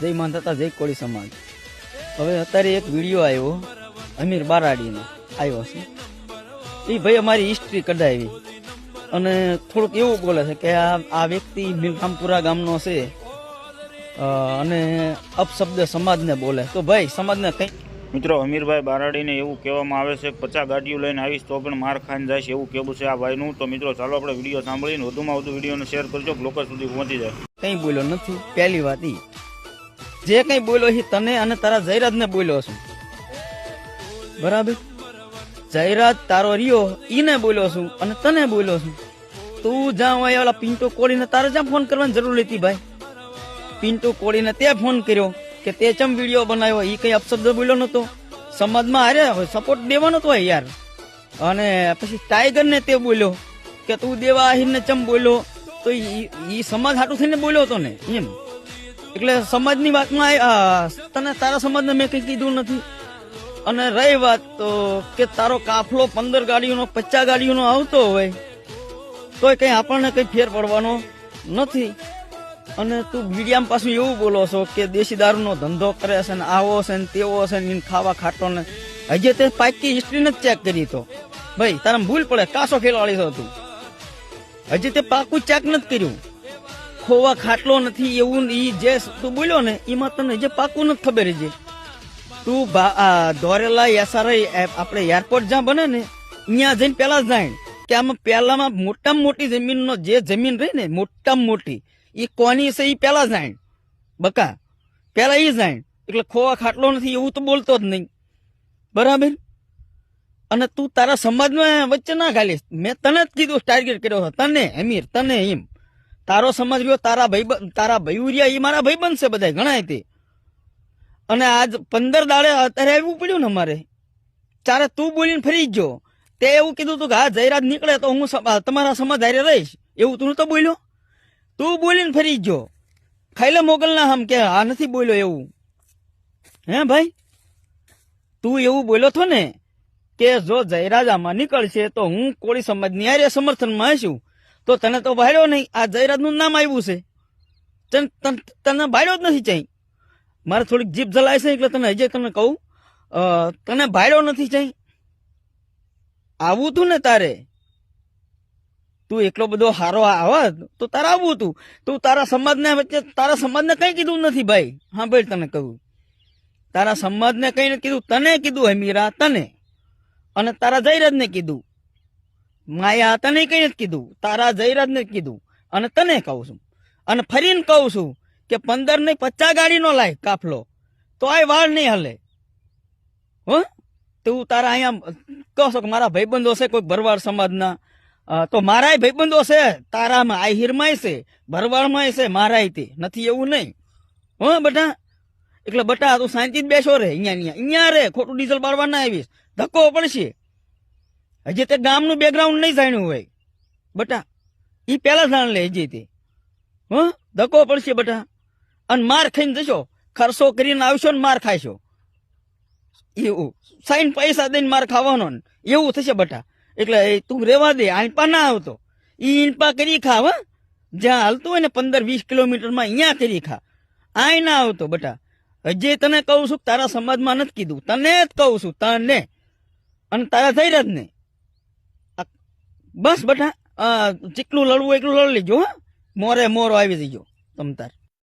જય માનતા જય કોળી સમાજ। હવે અત્યારે એક વિડીયો આવ્યો અમીર બારાડીનો આવ્યો છે। એ ભાઈ અમારી હિસ્ટ્રી કઢાવી અને થોડુંક એવું બોલે છે કે આ વ્યક્તિ મિલખામપુરા ગામનો છે અને અપશબ્દ સમાજને બોલે। તો ભાઈ સમાજને કઈ મિત્રો અમીરભાઈ બારાડીને એવું કહેવામાં આવે છે કે 50 ગાડીઓ લઈને આવીશ તો પણ માર ખાઈને જાય છે, એવું કહેવું છે આ ભાઈનું। તો મિત્રો ચાલો આપણે વિડીયો સાંભળીને વધુમાં વધુ વિડીયોને શેર કરજો કે લોકો સુધી પહોંચી જાય। કઈ બોલ્યો નથી। પહેલી વાત ઈ જે કઈ બોલ્યો છે તને અને તારા જયરાજને બોલ્યો છું, બરાબર? જયરાજ તારો રહ્યો ઈને બોલ્યો છું અને તને બોલ્યો છું। તું જ્યાં હોય ઓલા પિન્ટો કોળીને તારે જ્યાં ફોન કરવાની જરૂર હતી ભાઈ। પિન્ટુ કોળીને તે ફોન કર્યો કે તે ચમ વિડીયો બનાવ્યો, એ કઈ અપશબ્દ બોલ્યો નતો। સમાજમાં હારે સપોર્ટ દેવાનો તો યાર। અને પછી ટાઈગર ને તે બોલ્યો કે તું દેવા આહિર ને ચમ બોલ્યો, તો ઈ સમાજ હાટું થઈને બોલ્યો હતો ને એમ। એટલે સમાજની વાતમાં તને તારા સમાજને મેં કઈ કીધું નથી। અને રહી વાત તો કે તારો કાફલો 15 ગાડીઓનો 50 ગાડીઓનો આવતો હોય તોય કઈ આપણને કઈ ફેર પડવાનો નથી। અને તું મીડિયામાં પાછું એવું બોલો છો કે દેશી દારૂનો ધંધો કરે છે ને આવો છે ને તેવો છે ને ખાવા ખાટો ને હજી તે પાકી હિસ્ટ્રી નથી ચેક કરી। તો ભાઈ તારા ભૂલ પડે, કાસો ખેલાડી છો તું, હજી તે પાકું ચેક નથી કર્યું। ખોવા ખાટલો નથી એવું જે તું બોલ્યો ને એમાં તને જે પાકું નથી ખબર છે। તું દોરેલા એસઆરઆઈ આપણે એરપોર્ટ જ્યાં બને ને ત્યાં જઈને પેલા જાણ કે આમાં પેલામાં મોટામાં મોટી જમીનનો જે જમીન રહી ને મોટામાં મોટી એ કોની છે એ પેલા જાણ બકા, પેલા એ જાણ। એટલે ખોવા ખાટલો નથી એવું તો બોલતો જ નહીં, બરાબર? અને તું તારા સમાજમાં વચ્ચે ના ગાલીશ। મેં તને જ કીધું, ટાર્ગેટ કર્યો છે તને અમીર, તને એમ। તારો સમાજ રહ્યો, તારા ભાઈ રહ્યા એ મારા ભાઈ બનશે બધા ઘણા તે। અને આજ 15 દાડે અત્યારે આવવું પડ્યું ને અમારે ચારે તું બોલીને ફરી ગયો। તે એવું કીધું તું કે હા જયરાજ નીકળે તો હું તમારા સમાજ હારે રહીશ, એવું તું નતો બોલ્યો? તું બોલીને ફરી ગયો ખાઈલે મોગલ ના હમ કે આ નથી બોલ્યો એવું, હે ભાઈ? તું એવું બોલ્યો છો ને કે જો જયરાજ આમાં નીકળશે તો હું કોળી સમાજની હારે સમર્થનમાં હશું, તો તને તો ભાડ્યો નહીં। આ જયરાજનું નામ આવ્યું છે, તને ભાડ્યો જ નથી ચાઈ। મારે થોડીક જીભ જલાય છે એટલે તને હજી તને કહું, તને ભાડ્યો નથી ચાઈ। આવું તું ને તારે, તું એટલો બધો હારો આવત તો તારે આવવું તું। તું તારા સમાજને વચ્ચે તારા સમાજને કઈ કીધું નથી ભાઈ। હા ભાઈ તને કહું, તારા સમાજને કઈ નથી કીધું, તને કીધું હમીરા તને, અને તારા જયરાજને કીધું। માયા તને કઈ નથી કીધું, તારા જયરાજને કીધું અને તને કહું છું। અને ફરીને કહું છું કે 15 નહીં 50 ગાડીનો લાય કાફલો તો આ વાળ નહીં હલે હો। તું તારા અહીંયા કહો છો કે મારા ભાઈબંધો છે કોઈ ભરવાડ સમાજના, તો મારાય ભાઈબંધો છે તારામાં, આહિરમાંય છે ભરવાડમાંય છે, મારાય તે નથી એવું નહીં હો બટા। એટલે બટા તું શાંતિ જ બેસો રે, અહીંયા રે, ખોટું ડીઝલ બાળવા ના આવીશ, ધક્કો પડશે। હજી તે ગામનું બેકગ્રાઉન્ડ નહીં જાણ્યું હોય બટા, એ પેલા જાણ લે હજી તે, હો ધક્કો પડશે બટા। અને માર ખાઈને જશો, ખર્ચો કરીને આવશો ને માર ખાશો, એવું સાઈન પૈસા દઈને માર ખાવાનો ને એવું થશે બટા। એટલે તું રેવા દે, આંપા ના આવતો, ઈ ઈંપા કરી ખા હ, જ્યાં હાલતું હોય ને 15-20 કિલોમીટરમાં અહીંયા કરી ખા, આય ના આવતો બટા। હજી તને કહું છું તારા સમાજમાં નથી કીધું, તને જ કહું છું, તને અને તારા જયરાજ ને। બસ બટા, જેટલું લડવું એટલું લડી લેજો, હા મોરે મોરો આવી જજો તમ તાર।